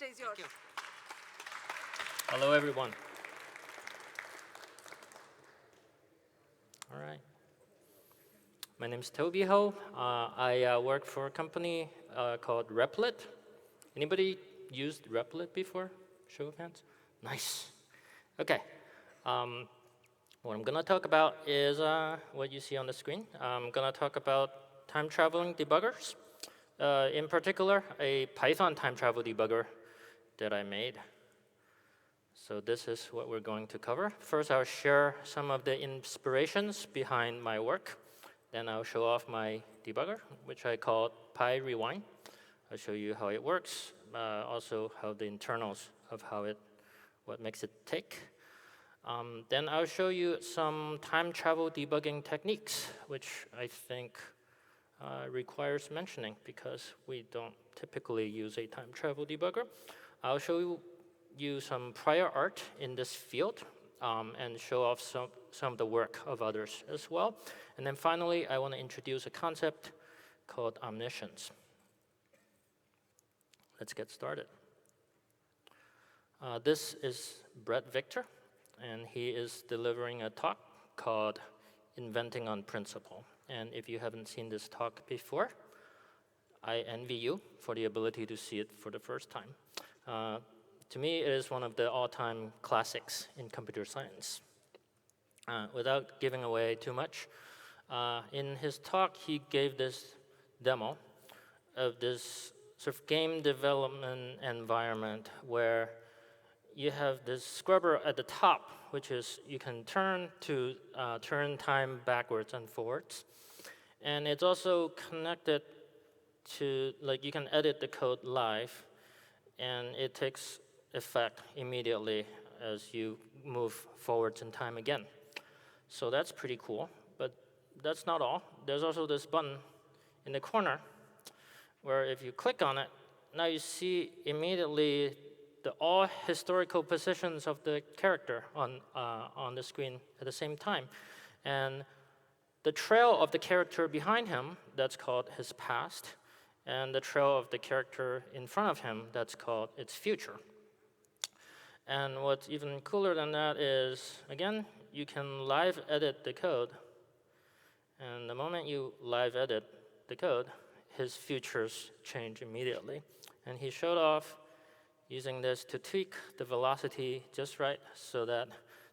stage is yours. Thank you. Hello, everyone. All right. My name is Toby Ho. I work for a company called Replit. Anybody used Replit before? Show of hands. Nice. OK. What I'm going to talk about is what you see on the screen. I'm going to talk about time-traveling debuggers. In particular, a Python time travel debugger that I made. So this is what we're going to cover. First, I'll share some of the inspirations behind my work. Then I'll show off my debugger, which I call pyrewind. I'll show you how it works, also how the internals of what makes it tick. Then I'll show you some time travel debugging techniques, which I think requires mentioning because we don't typically use a time travel debugger. I'll show you some prior art in this field and show off some of the work of others as well. And then finally, I want to introduce a concept called omniscience. Let's get started. This is Bret Victor, and he is delivering a talk called Inventing on Principle. And if you haven't seen this talk before, I envy you for the ability to see it for the first time. To me, it is one of the all-time classics in computer science. Without giving away too much, in his talk, he gave this demo of this sort of game development environment where you have this scrubber at the top, which is you can turn time backwards and forwards. And it's also connected to, like, you can edit the code live, and it takes effect immediately as you move forwards in time again. So that's pretty cool, but that's not all. There's also this button in the corner where if you click on it, now you see immediately all historical positions of the character on the screen at the same time. And the trail of the character behind him, that's called his past, and the trail of the character in front of him, that's called its future. And what's even cooler than that is, again, you can live edit the code. And the moment you live edit the code, his futures change immediately. And he showed off using this to tweak the velocity just right so that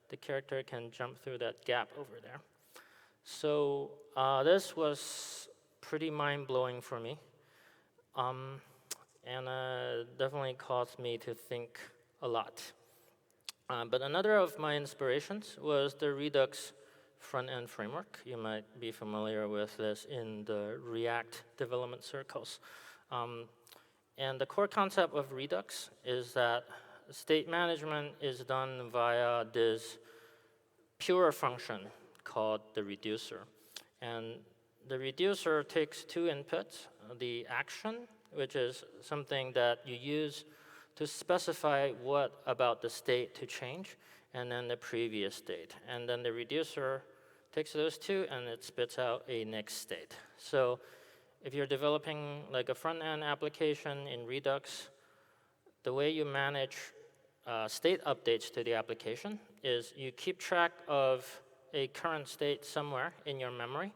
the character can jump through that gap over there. So this was pretty mind-blowing for me. And definitely caused me to think a lot. But another of my inspirations was the Redux front-end framework. You might be familiar with this in the React development circles. And the core concept of Redux is that state management is done via this pure function called the reducer. And the reducer takes two inputs, the action, which is something that you use to specify what about the state to change, and then the previous state. And then the reducer takes those two, and it spits out a next state. So if you're developing like a front-end application in Redux, the way you manage state updates to the application is you keep track of a current state somewhere in your memory.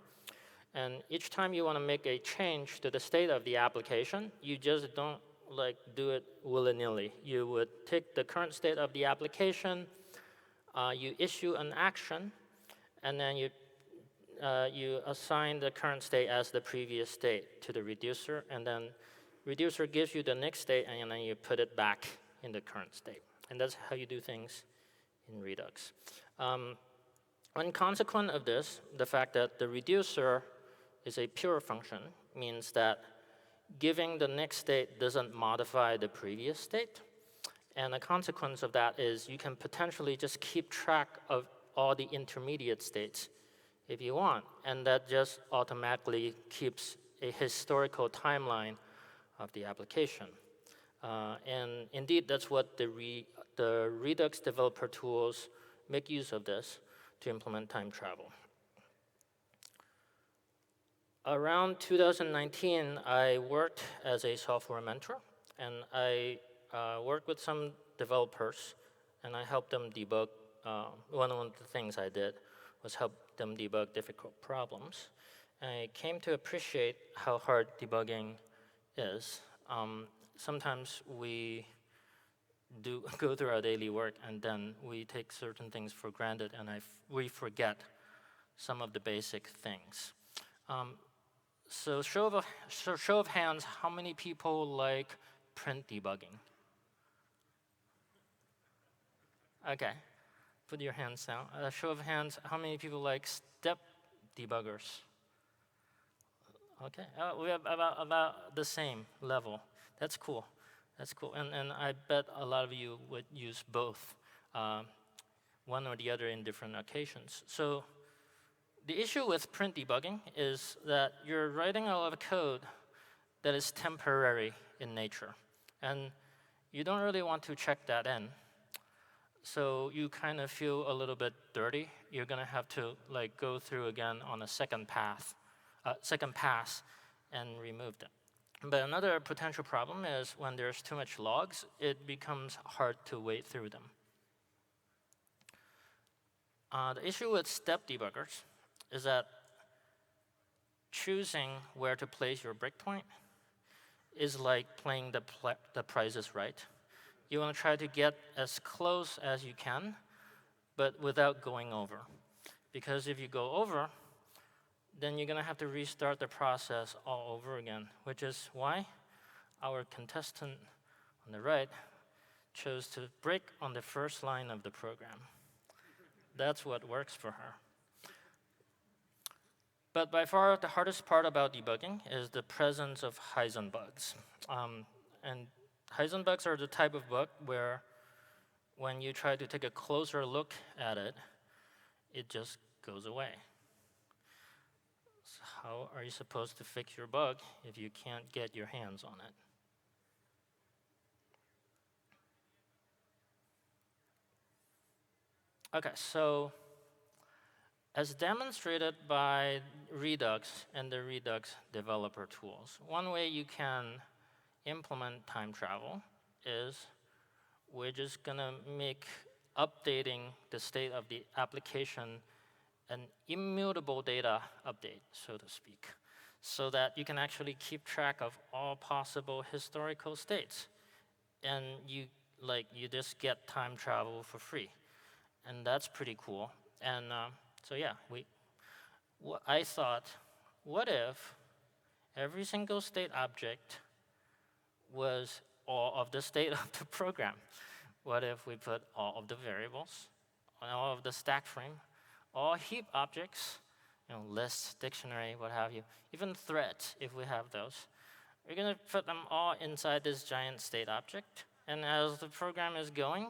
And each time you want to make a change to the state of the application, you just don't do it willy-nilly. You would take the current state of the application, you issue an action, and then you assign the current state as the previous state to the reducer, and then reducer gives you the next state, and then you put it back in the current state. And that's how you do things in Redux. One consequence of this, the fact that the reducer is a pure function, means that giving the next state doesn't modify the previous state. And the consequence of that is you can potentially just keep track of all the intermediate states if you want. And that just automatically keeps a historical timeline of the application. And indeed, that's what the Redux developer tools make use of this to implement time travel. Around 2019, I worked as a software mentor, and I worked with some developers, and I helped them debug. One of the things I did was help them debug difficult problems. And I came to appreciate how hard debugging is. Sometimes we do go through our daily work, and then we take certain things for granted, and we forget some of the basic things. So show of hands, how many people like print debugging? Okay, put your hands down. Show of hands, how many people like step debuggers? Okay, we have about the same level. That's cool. That's cool. And I bet a lot of you would use both, one or the other in different occasions. So the issue with print debugging is that you're writing a lot of code that is temporary in nature. And you don't really want to check that in. So you kind of feel a little bit dirty. You're going to have to go through again on a second pass and remove them. But another potential problem is when there's too much logs, it becomes hard to wade through them. The issue with step debuggers is that choosing where to place your breakpoint is like playing the Price is Right. You want to try to get as close as you can, but without going over. Because if you go over, then you're going to have to restart the process all over again, which is why our contestant on the right chose to break on the first line of the program. That's what works for her. But by far, the hardest part about debugging is the presence of Heisenbugs. And Heisenbugs are the type of bug where when you try to take a closer look at it, it just goes away. So how are you supposed to fix your bug if you can't get your hands on it? Okay, so as demonstrated by Redux and the Redux developer tools, one way you can implement time travel is we're just going to make updating the state of the application an immutable data update, so to speak, so that you can actually keep track of all possible historical states. And you just get time travel for free. And that's pretty cool. And so yeah, I thought, what if every single state object was all of the state of the program? What if we put all of the variables, all of the stack frame, all heap objects, lists, dictionary, what have you, even threads if we have those. We're going to put them all inside this giant state object. And as the program is going,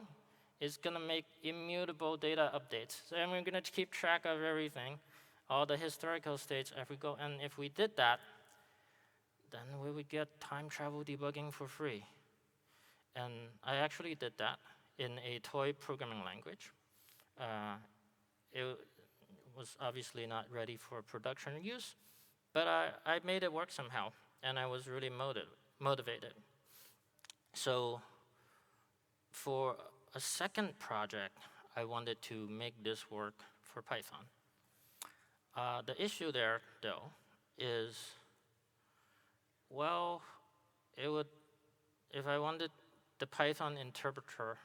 it's going to make immutable data updates. So, and we're going to keep track of everything, all the historical states as we go. And if we did that, then we would get time travel debugging for free. And I actually did that in a toy programming language. It was obviously not ready for production use, but I made it work somehow, and I was really motivated. So for a second project, I wanted to make this work for Python. The issue there, though, is, well, if I wanted the Python interpreter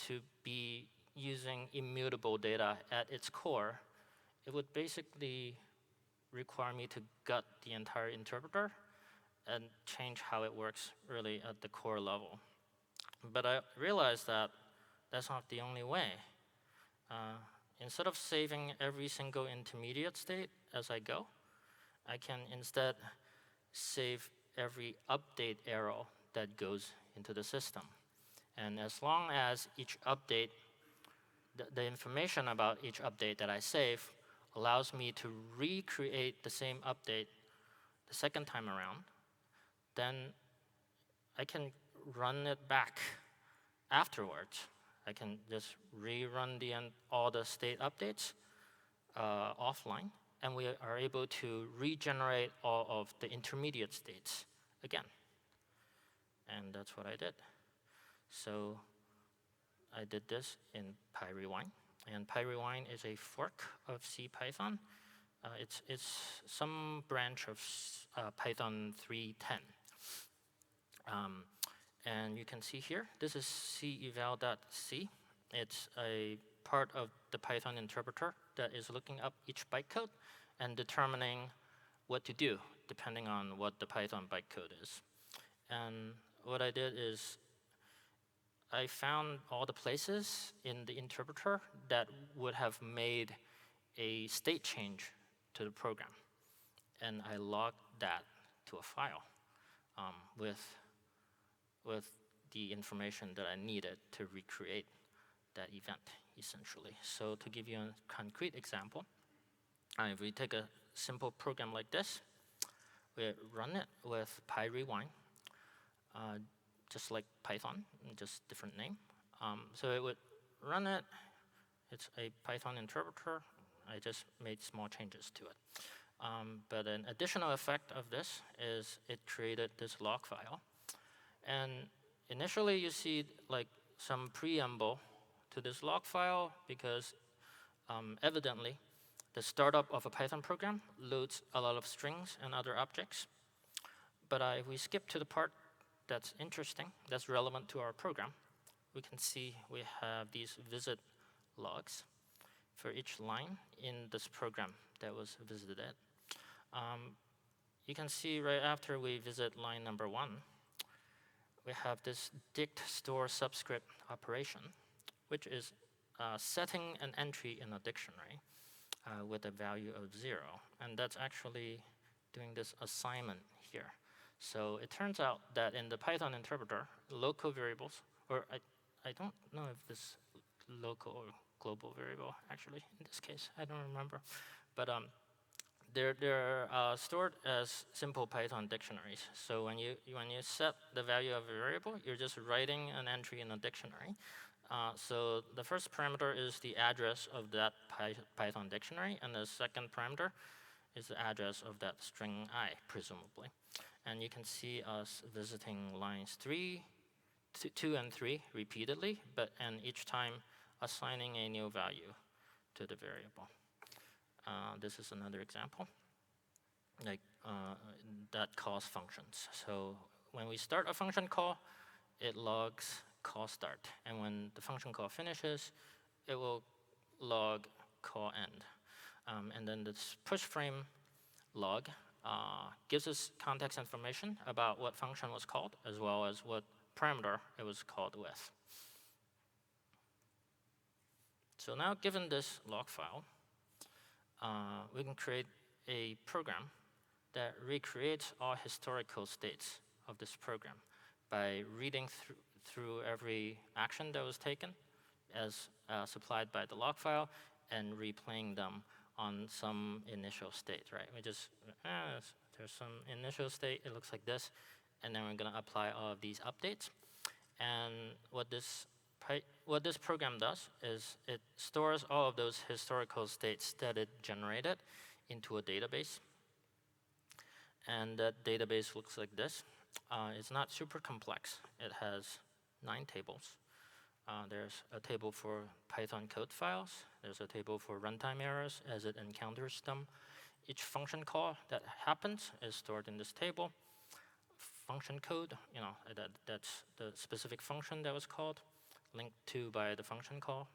to be using immutable data at its core, it would basically require me to gut the entire interpreter and change how it works really at the core level. But I realized that that's not the only way. Instead of saving every single intermediate state as I go, I can instead save every update arrow that goes into the system. And as long as each update, the information about each update that I save allows me to recreate the same update the second time around, then I can run it back afterwards. I can just rerun all the state updates offline, and we are able to regenerate all of the intermediate states again. And that's what I did. So I did this in pyrewind. And pyrewind is a fork of CPython. It's some branch of Python 3.10. And you can see here, this is ceval.c. It's a part of the Python interpreter that is looking up each bytecode and determining what to do depending on what the Python bytecode is. And what I did is I found all the places in the interpreter that would have made a state change to the program. And I logged that to a file with the information that I needed to recreate that event, essentially. So to give you a concrete example, if we take a simple program like this, we run it with pyrewind, just like Python, just different name. So it would run it. It's a Python interpreter. I just made small changes to it. But an additional effect of this is it created this log file. And initially, you see like some preamble to this log file because evidently, the startup of a Python program loads a lot of strings and other objects. But if we skip to the part that's interesting, that's relevant to our program, we can see we have these visit logs for each line in this program that was visited. You can see right after we visit line number 1, we have this dict store subscript operation, which is setting an entry in a dictionary with a value of 0. And that's actually doing this assignment here. So it turns out that in the Python interpreter, local variables, or I don't know if this local or global variable, actually, in this case, I don't remember. But they're stored as simple Python dictionaries. So when you set the value of a variable, you're just writing an entry in a dictionary. So the first parameter is the address of that Python dictionary, and the second parameter is the address of that string I, presumably. And you can see us visiting lines 2 and 3 repeatedly, and each time assigning a new value to the variable. This is another example, like that calls functions. So when we start a function call, it logs call start. And when the function call finishes, it will log call end. And then this push frame log gives us context information about what function was called, as well as what parameter it was called with. So now, given this log file, we can create a program that recreates all historical states of this program by reading through every action that was taken as supplied by the log file and replaying them on some initial state, right? We just, there's some initial state, it looks like this, and then we're gonna apply all of these updates. And what this program does is it stores all of those historical states that it generated into a database. And that database looks like this. It's not super complex. It has 9 tables. There's a table for Python code files. There's a table for runtime errors as it encounters them. Each function call that happens is stored in this table. Function code, that's the specific function that was called, linked to by the function call.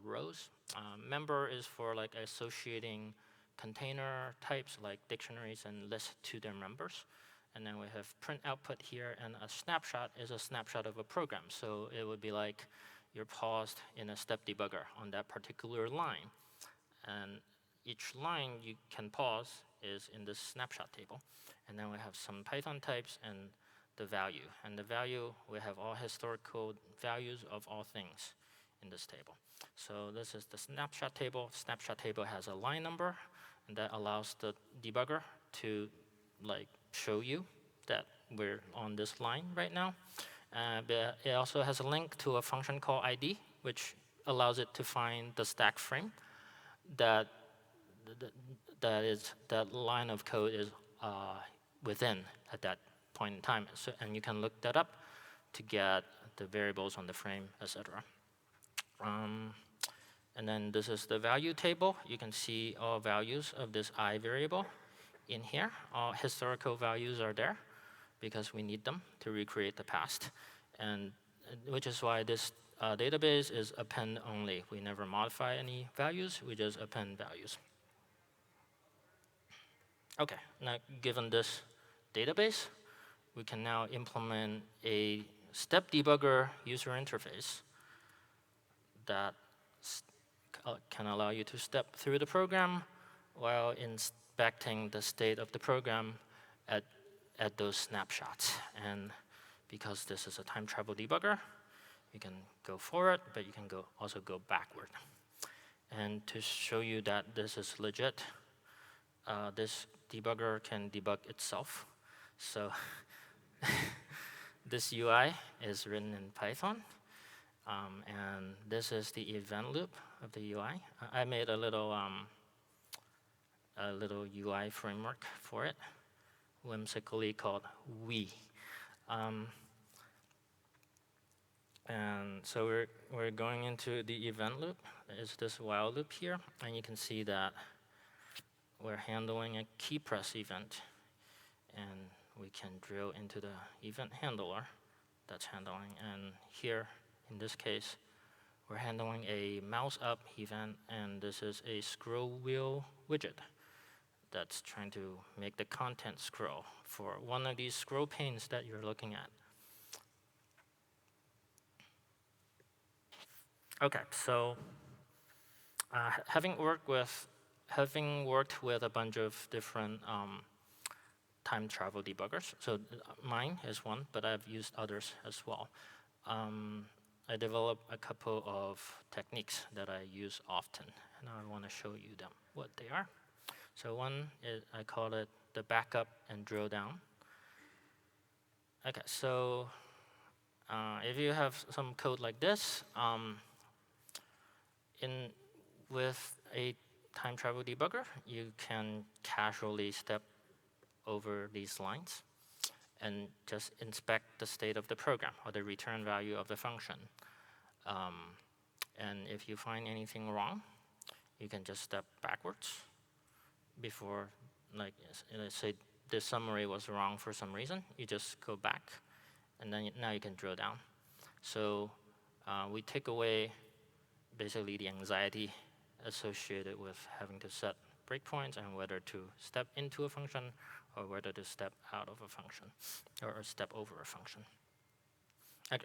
Rows. Member is for like associating container types like dictionaries and lists to their members. And then we have print output here, and a snapshot is a snapshot of a program. So it would be like you're paused in a step debugger on that particular line. And each line you can pause is in this snapshot table. And then we have some Python types and the value. And the value, we have all historical values of all things in this table. So this is the snapshot table. Snapshot table has a line number, and that allows the debugger to show you that we're on this line right now. But it also has a link to a function called ID, which allows it to find the stack frame that line of code is within at that point in time. So, and you can look that up to get the variables on the frame, etc. And then this is the value table. You can see all values of this I variable in here. All historical values are there because we need them to recreate the past, and which is why this database is append only. We never modify any values, we just append values. Okay, now given this database, we can now implement a step debugger user interface that can allow you to step through the program while inspecting the state of the program at those snapshots. And because this is a time travel debugger, you can go forward, but you can also go backward. And to show you that this is legit, this debugger can debug itself. So this UI is written in Python. And this is the event loop of the UI. I made a little UI framework for it, whimsically called We. And so we're going into the event loop. It's this while loop here, and you can see that we're handling a key press event, and we can drill into the event handler that's handling. And here, in this case, we're handling a mouse up event, and this is a scroll wheel widget that's trying to make the content scroll for one of these scroll panes that you're looking at. Okay, so having worked with a bunch of different time travel debuggers, so mine is one, but I've used others as well. I developed a couple of techniques that I use often, and I want to show you them, what they are. So one is, I call it the backup and drill down. Okay, so if you have some code like this, with a time travel debugger, you can casually step over these lines and just inspect the state of the program or the return value of the function. And if you find anything wrong, you can just step backwards before, like, let's say this summary was wrong for some reason. You just go back, and then now you can drill down. So we take away basically the anxiety associated with having to set breakpoints and whether to step into a function or whether to step out of a function or step over a function.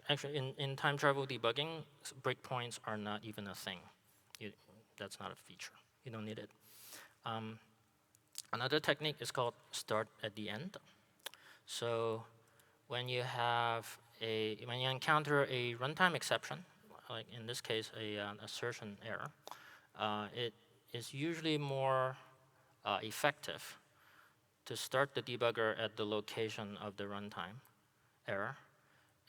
Actually, in time travel debugging, breakpoints are not even a thing. That's not a feature. You don't need it. Another technique is called start at the end. So when you encounter a runtime exception, like in this case, an assertion error, it is usually more effective to start the debugger at the location of the runtime error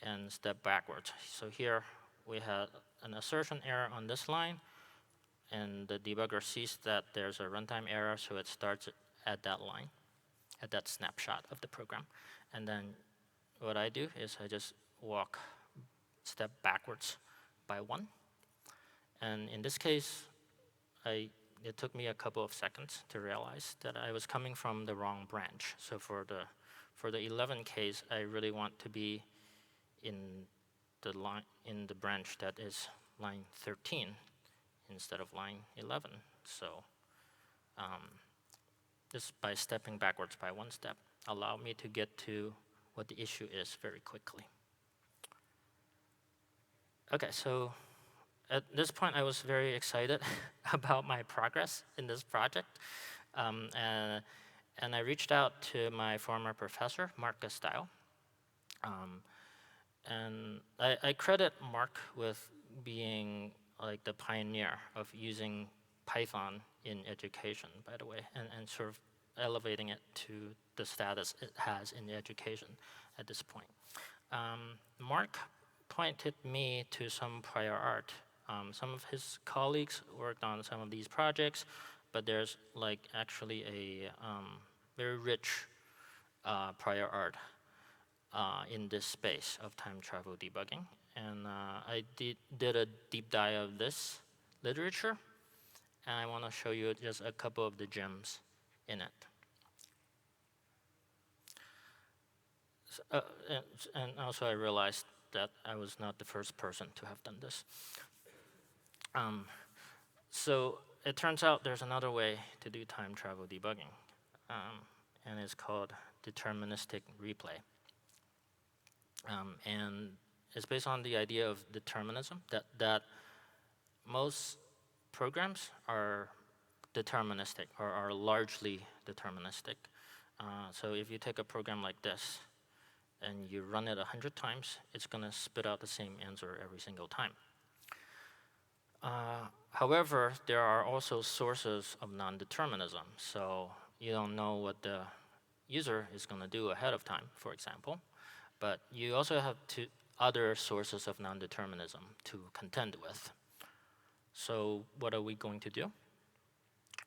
and step backwards. So here we had an assertion error on this line, and the debugger sees that there's a runtime error, so it starts at that line, at that snapshot of the program. And then what I do is I just step backwards by 1. And in this case, it took me a couple of seconds to realize that I was coming from the wrong branch. So for the 11 case, I really want to be in the branch that is line 13 instead of line 11. So just by stepping backwards by 1 step allowed me to get to what the issue is very quickly. Okay, so at this point, I was very excited about my progress in this project. And I reached out to my former professor, Mark Gastile. And I credit Mark with being like the pioneer of using Python in education, by the way, and sort of elevating it to the status it has in education at this point. Mark pointed me to some prior art. Some of his colleagues worked on some of these projects, but there's like actually a very rich prior art in this space of time travel debugging. And I did a deep dive of this literature, and I want to show you just a couple of the gems in it. And also I realized that I was not the first person to have done this. So it turns out there's another way to do time travel debugging, and it's called deterministic replay. And it's based on the idea of determinism, that most programs are deterministic, or are largely deterministic. So if you take a program like this, and you run it 100 times, it's going to spit out the same answer every single time. However, there are also sources of non-determinism. So you don't know what the user is going to do ahead of time, for example. But you also have other sources of non-determinism to contend with. So what are we going to do?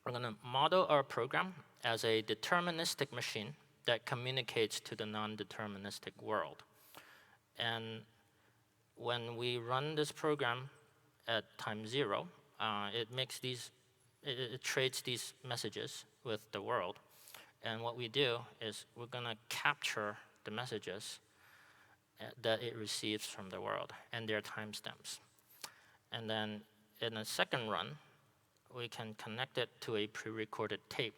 We're going to model our program as a deterministic machine that communicates to the non-deterministic world. And when we run this program at time 0, it trades these messages with the world. And what we do is we're going to capture the messages that it receives from the world and their timestamps. And then in a second run, we can connect it to a pre-recorded tape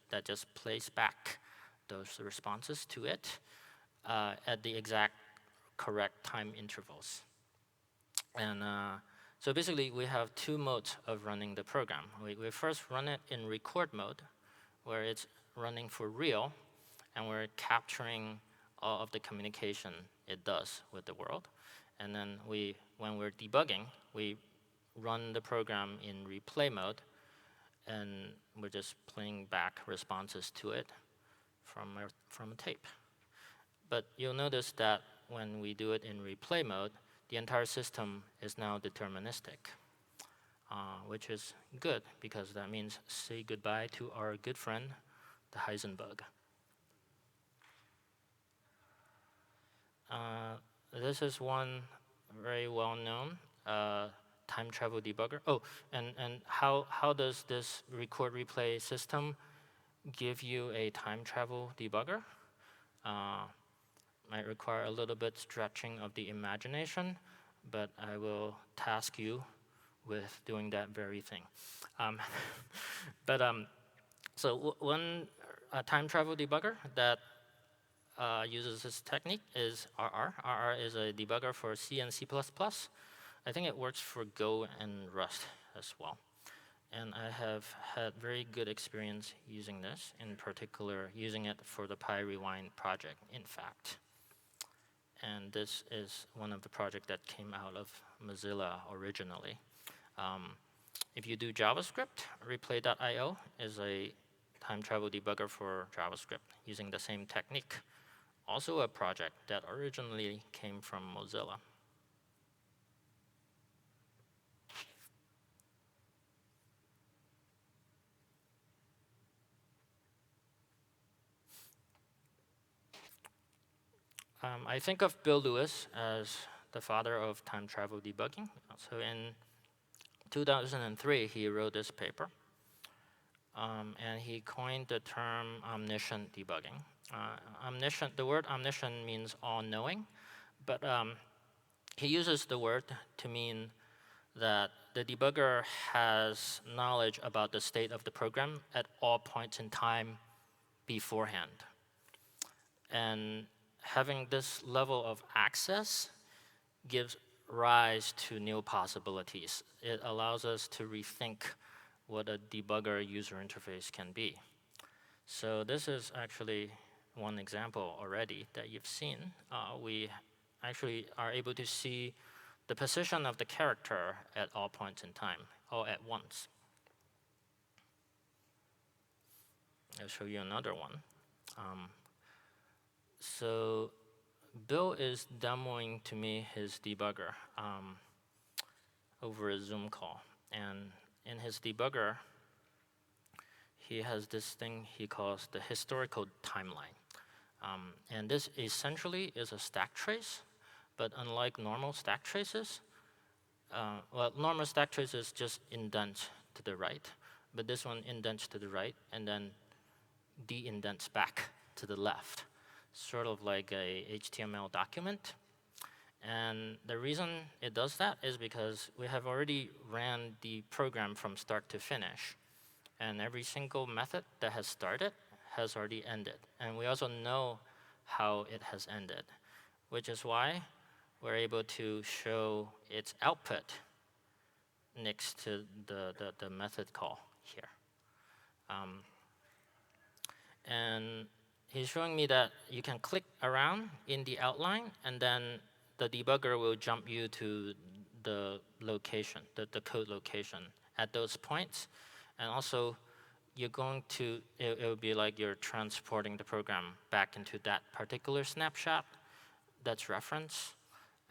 that just plays back those responses to it at the exact correct time intervals. And so basically, we have two modes of running the program. We first run it in record mode, where it's running for real, and we're capturing all of the communication it does with the world. And then when we're debugging, we run the program in replay mode, and we're just playing back responses to it from a tape. But you'll notice that when we do it in replay mode, the entire system is now deterministic, which is good, because that means say goodbye to our good friend, the Heisenberg. This is one very well-known time travel debugger. Oh, and how does this record replay system give you a time travel debugger? Might require a little bit stretching of the imagination, but I will task you with doing that very thing. So one time travel debugger that uses this technique is RR. RR is a debugger for C and C++. I think it works for Go and Rust as well. And I have had very good experience using this, in particular using it for the pyrewind project, in fact. And this is one of the projects that came out of Mozilla originally. If you do JavaScript, replay.io is a time travel debugger for JavaScript using the same technique. Also a project that originally came from Mozilla. I think of Bill Lewis as the father of time travel debugging. So in 2003, he wrote this paper, and he coined the term omniscient debugging. The word omniscient means all-knowing, but he uses the word to mean that the debugger has knowledge about the state of the program at all points in time beforehand. And having this level of access gives rise to new possibilities. It allows us to rethink what a debugger user interface can be. So this is actually one example already that you've seen. We actually are able to see the position of the character at all points in time, all at once. I'll show you another one. So Bill is demoing to me his debugger over a Zoom call. And in his debugger, he has this thing he calls the historical timeline. And this essentially is a stack trace, but unlike normal stack traces, well, normal stack traces just indent to the right, but this one indents to the right and then de-indents back to the left, sort of like a HTML document. And the reason it does that is because we have already ran the program from start to finish. And every single method that has started has already ended. And we also know how it has ended, which is why we're able to show its output next to the method call here. And he's showing me that you can click around in the outline, and then the debugger will jump you to the location, the code location at those points. And also, you're going to, it will be like you're transporting the program back into that particular snapshot that's reference,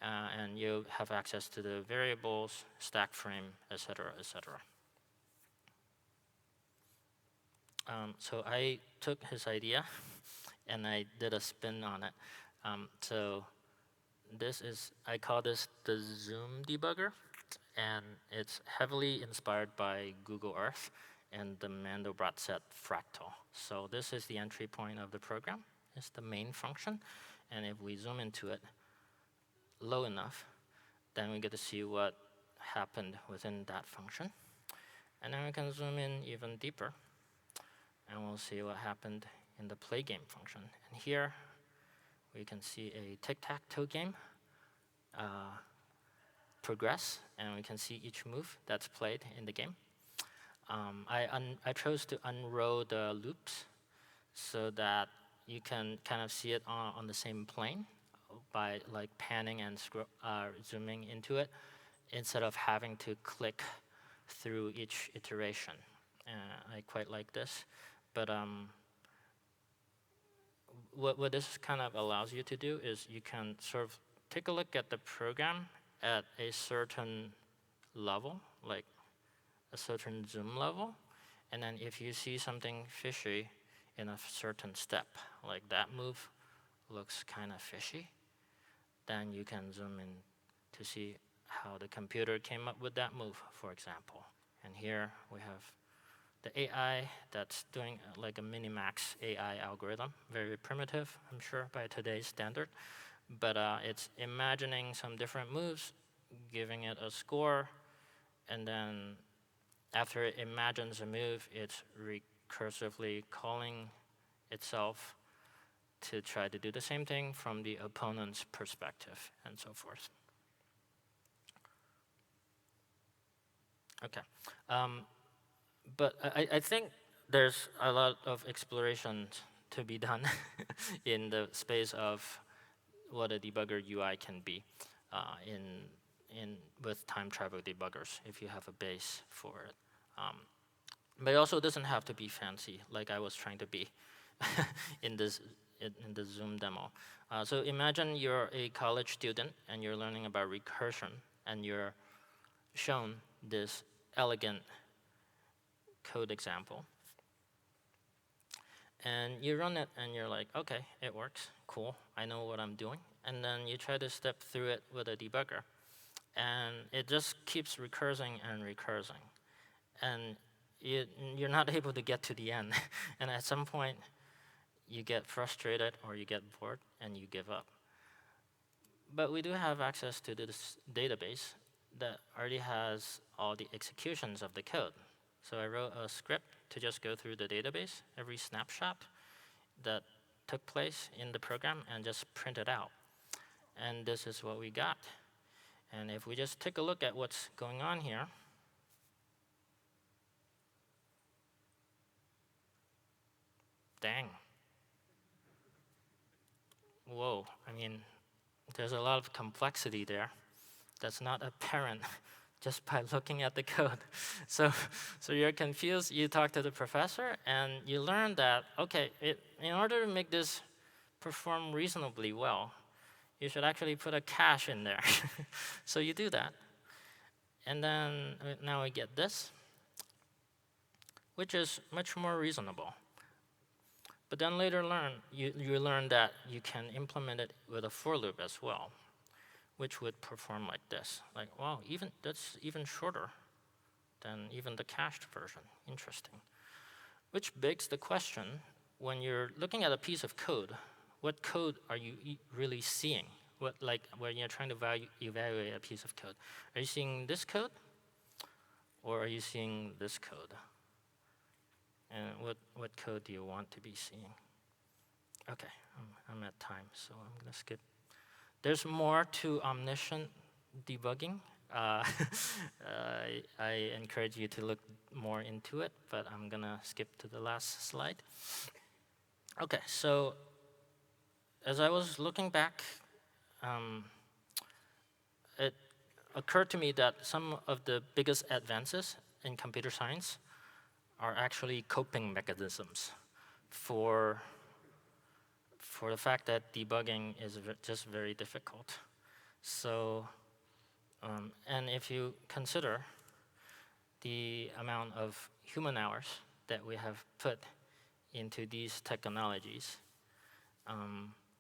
and you have access to the variables, stack frame, et cetera, et cetera. So I took his idea and I did a spin on it. So this is, I call this the Zoom debugger, and it's heavily inspired by Google Earth and the Mandelbrot set fractal. So this is the entry point of the program. It's the main function, and if we zoom into it low enough, then we get to see what happened within that function. And then we can zoom in even deeper, and we'll see what happened in the play game function. And here, we can see a tic-tac-toe game progress, and we can see each move that's played in the game. I chose to unroll the loops so that you can kind of see it on the same plane by like panning and zooming into it instead of having to click through each iteration. I quite like this. But what this kind of allows you to do is you can sort of take a look at the program at a certain level, like a certain zoom level, and then if you see something fishy in a certain step, like that move looks kind of fishy, then you can zoom in to see how the computer came up with that move, for example. And here we have the AI that's doing like a minimax AI algorithm, very primitive, I'm sure, by today's standard. But it's imagining some different moves, giving it a score, and then after it imagines a move, it's recursively calling itself to try to do the same thing from the opponent's perspective, and so forth. Okay. But I think there's a lot of exploration to be done in the space of what a debugger UI can be with time travel debuggers, if you have a base for it. But it also doesn't have to be fancy, like I was trying to be in the Zoom demo. So imagine you're a college student and you're learning about recursion, and you're shown this elegant code example. And you run it and you're like, okay, it works, cool, I know what I'm doing. And then you try to step through it with a debugger. And it just keeps recursing and recursing. And you're not able to get to the end. And at some point, you get frustrated or you get bored and you give up. But we do have access to this database that already has all the executions of the code. So I wrote a script to just go through the database, every snapshot that took place in the program, and just print it out. And this is what we got. And if we just take a look at what's going on here, dang. Whoa, I mean, there's a lot of complexity there that's not apparent just by looking at the code. So you're confused, you talk to the professor, and you learn that, okay, in order to make this perform reasonably well, you should actually put a cache in there. So you do that. And then now we get this, which is much more reasonable. But then later you learn that you can implement it with a for loop as well, which would perform like this. Like, wow, that's even shorter than even the cached version. Interesting. Which begs the question, when you're looking at a piece of code, what code are you really seeing? When you're trying to evaluate a piece of code, are you seeing this code, or are you seeing this code? And what code do you want to be seeing? Okay, I'm at time, so I'm gonna skip. There's more to omniscient debugging. I encourage you to look more into it, but I'm gonna skip to the last slide. Okay, so as I was looking back, it occurred to me that some of the biggest advances in computer science are actually coping mechanisms for the fact that debugging is just very difficult. So, and if you consider the amount of human hours that we have put into these technologies,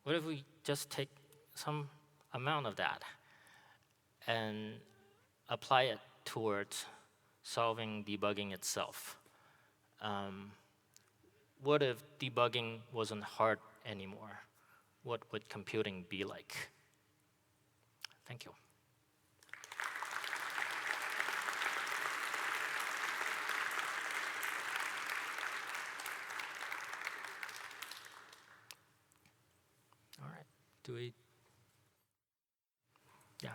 what if we just take some amount of that and apply it towards solving debugging itself? What if debugging wasn't hard anymore? What would computing be like? Thank you. All right. Do we? Yeah.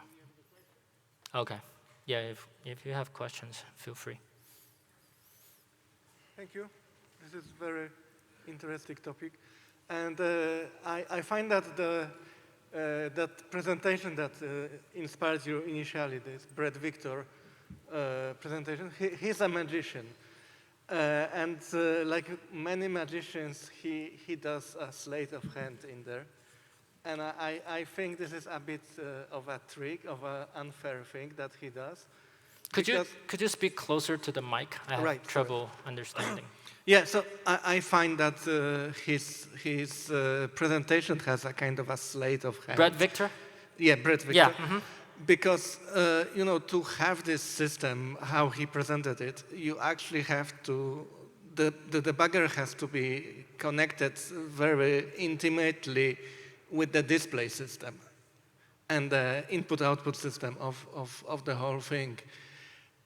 Okay. Yeah. If you have questions, feel free. Thank you. This is a very interesting topic. And I find that that presentation that inspires you initially, this Bret Victor presentation, he's a magician. And like many magicians, he does a sleight of hand in there. And I think this is a bit of a trick, of an unfair thing that he does. Could you speak closer to the mic? I have trouble understanding. Yeah, so I find that his presentation has a kind of a sleight of hand. Bret Victor? Yeah, Bret Victor. Yeah. Mm-hmm. Because you know, to have this system, how he presented it, you actually have to. The debugger has to be connected very intimately with the display system and the input-output system of the whole thing.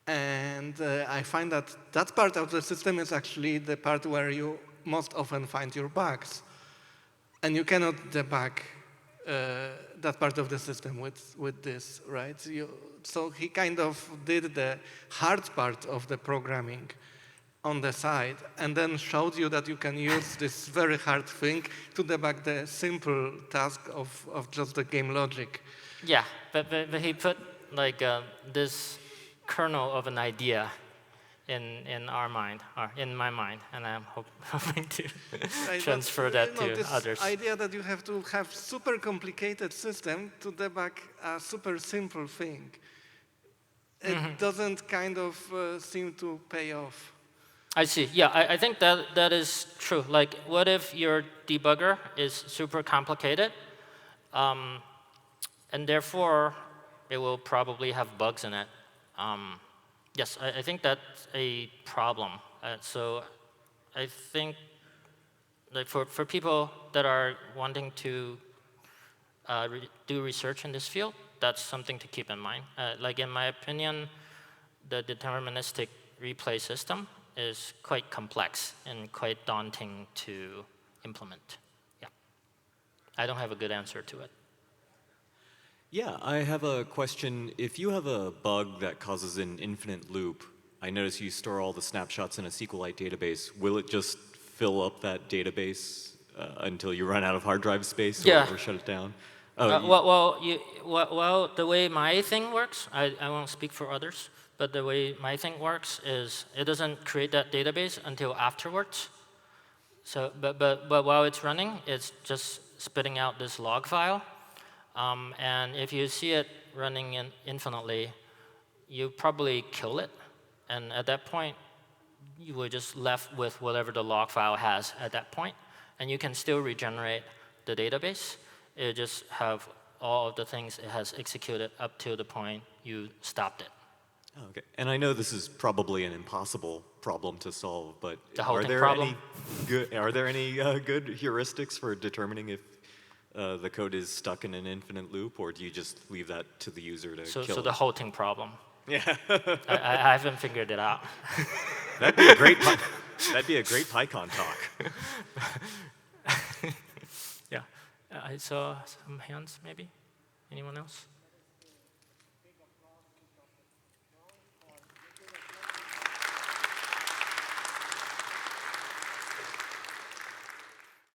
And I find that that part of the system is actually the part where you most often find your bugs. And you cannot debug that part of the system with this, right? So he kind of did the hard part of the programming on the side and then showed you that you can use this very hard thing to debug the simple task of just the game logic. Yeah, but he put like this kernel of an idea in our mind, or in my mind, and I'm hoping to transfer that to this others. Idea that you have to have super complicated system to debug a super simple thing. It doesn't kind of seem to pay off. I see. Yeah, I think that is true. Like, what if your debugger is super complicated, and therefore it will probably have bugs in it? Yes, I think that's a problem. So I think like for people that are wanting to do research in this field, that's something to keep in mind. Like in my opinion, the deterministic replay system is quite complex and quite daunting to implement. Yeah. I don't have a good answer to it. Yeah, I have a question. If you have a bug that causes an infinite loop, I notice you store all the snapshots in a SQLite database. Will it just fill up that database until you run out of hard drive space or shut it down? Well, the way my thing works, I won't speak for others, but the way my thing works is it doesn't create that database until afterwards. So, but while it's running, it's just spitting out this log file. And if you see it running infinitely, you probably kill it. And at that point, you were just left with whatever the log file has at that point. And you can still regenerate the database. It just have all of the things it has executed up to the point you stopped it. Oh, okay. And I know this is probably an impossible problem to solve, but The are halting there problem? any good heuristics for determining if the code is stuck in an infinite loop, or do you just leave that to the user to kill So it? the halting problem. Yeah. I haven't figured it out. That'd be a great PyCon talk. Yeah. I saw some hands, maybe. Anyone else?